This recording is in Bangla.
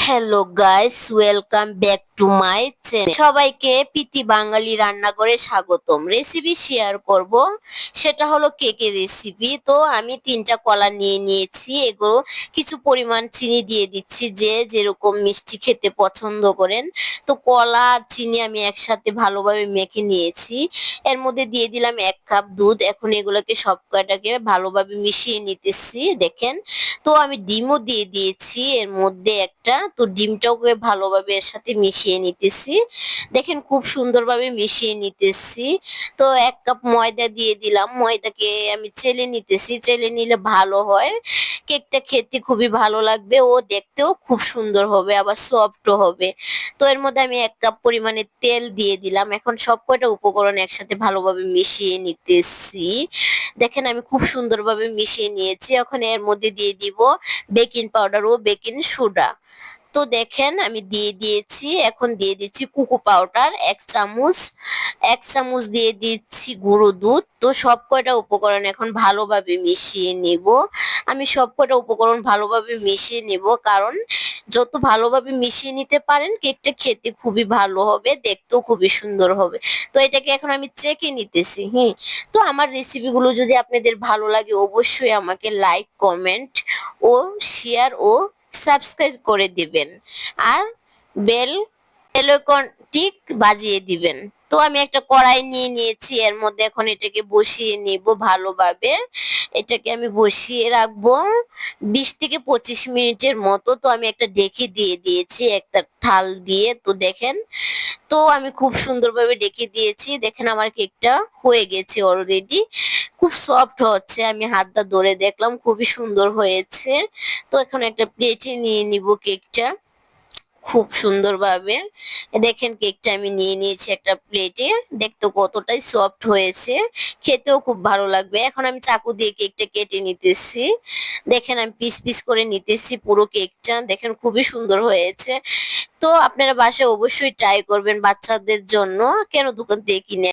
Hello guys, welcome back to my channel. সবাইকে প্রীতি বাঙালি রান্নাঘরে স্বাগতম। রেসিপি শেয়ার করব, সেটা হলো কেকের রেসিপি। তো আমি 3টা কলা নিয়ে নিয়েছি, এগুলো কিছু পরিমাণ চিনি দিয়ে দিচ্ছি, যে যেরকম মিষ্টি খেতে পছন্দ করেন। তো কলা আর চিনি আমি একসাথে ভালোভাবে মেখে নিয়েছি। এর মধ্যে দিয়ে দিলাম 1 কাপ দুধ। এখন এগুলোকে সব কয়টাকে ভালোভাবে মিশিয়ে নিতেছি, দেখেন। তো আমি ডিমও দিয়ে দিয়েছি এর মধ্যে একটা। তো ডিমটাকে ভালোভাবে এর সাথে মিশিয়ে নিতেছি, দেখেন খুব সুন্দরভাবে মিশিয়ে নিতেছি। তো 1 কাপ ময়দা দিয়ে দিলাম, ময়দাকে আমি চেলে নিতেছি, চেলে নিলে ভালো হয়। কেকটা খেতে খুবই ভালো লাগবে, ও দেখতেও খুব সুন্দর হবে, আবার সফটও হবে। তো এর মধ্যে আমি 1 কাপ পরিমাণে তেল দিয়ে দিলাম। এখন সব কয়টা উপকরণ একসাথে ভালোভাবে মিশিয়ে নিতেছি, দেখেন আমি খুব সুন্দরভাবে মিশিয়ে নিয়েছি। এখন এর মধ্যে দিয়ে দিব বেকিং পাউডার ও বেকিং সোডা। তো দেখেন আমি দিয়ে দিয়েছি। এখন দিয়ে দিচ্ছি কোকো পাউডার 1 চামচ, 1 চামচ দিয়ে দিচ্ছি গুঁড়ো দুধ। তো সব কয়টা উপকরণ এখন ভালোভাবে মিশিয়ে নিব। আমি সব কয়টা উপকরণ ভালোভাবে মিশিয়ে নিব, কারণ যত ভালোভাবে মিশিয়ে নিতে পারেন কেকটা খেতে খুবই ভালো হবে, দেখতেও খুবই সুন্দর হবে। তো এটাকে এখন আমি চেকে নিতেছি। তো আমার রেসিপিগুলো যদি আপনাদের ভালো লাগে, অবশ্যই আমাকে লাইক, কমেন্ট ও শেয়ার ও সাবস্ক্রাইব করে দিবেন, আর বেল আইকনটি বাজিয়ে দিবেন। তো আমি একটা কড়াই নিয়ে নিয়েছি, এর মধ্যে এখন এটাকে বসিয়ে নিব ভালোভাবে। এটাকে আমি বসিয়ে রাখবো 20 থেকে 25 মিনিটের মতো। তো আমি একটা ঢেকে দিয়ে দিয়েছি একটা থাল দিয়ে। তো দেখেন, তো আমি খুব সুন্দরভাবে ডেকে দিয়েছি, দেখেন আমার কেকটা হয়ে গেছে অলরেডি। খুব সফট হচ্ছে, আমি হাতটা ধরে দেখলাম, খুবই সুন্দর হয়েছে। তো এখন একটা প্লেটে নিয়ে নিব কেকটা খুব সুন্দরভাবে। দেখেন কেকটা আমি নিয়ে নিয়েছি একটা প্লেটে, দেখতে কতটাই সফট হয়েছে, খেতেও খুব ভালো লাগবে। এখন আমি চাকু দিয়ে কেকটা কেটে নিতেছি, দেখেন আমি পিস পিস করে নিতেছি পুরো কেকটা, দেখেন খুবই সুন্দর হয়েছে। তো আপনারা বাসায় অবশ্যই ট্রাই করবেন বাচ্চাদের জন্য, কেন দোকান থেকে কিনে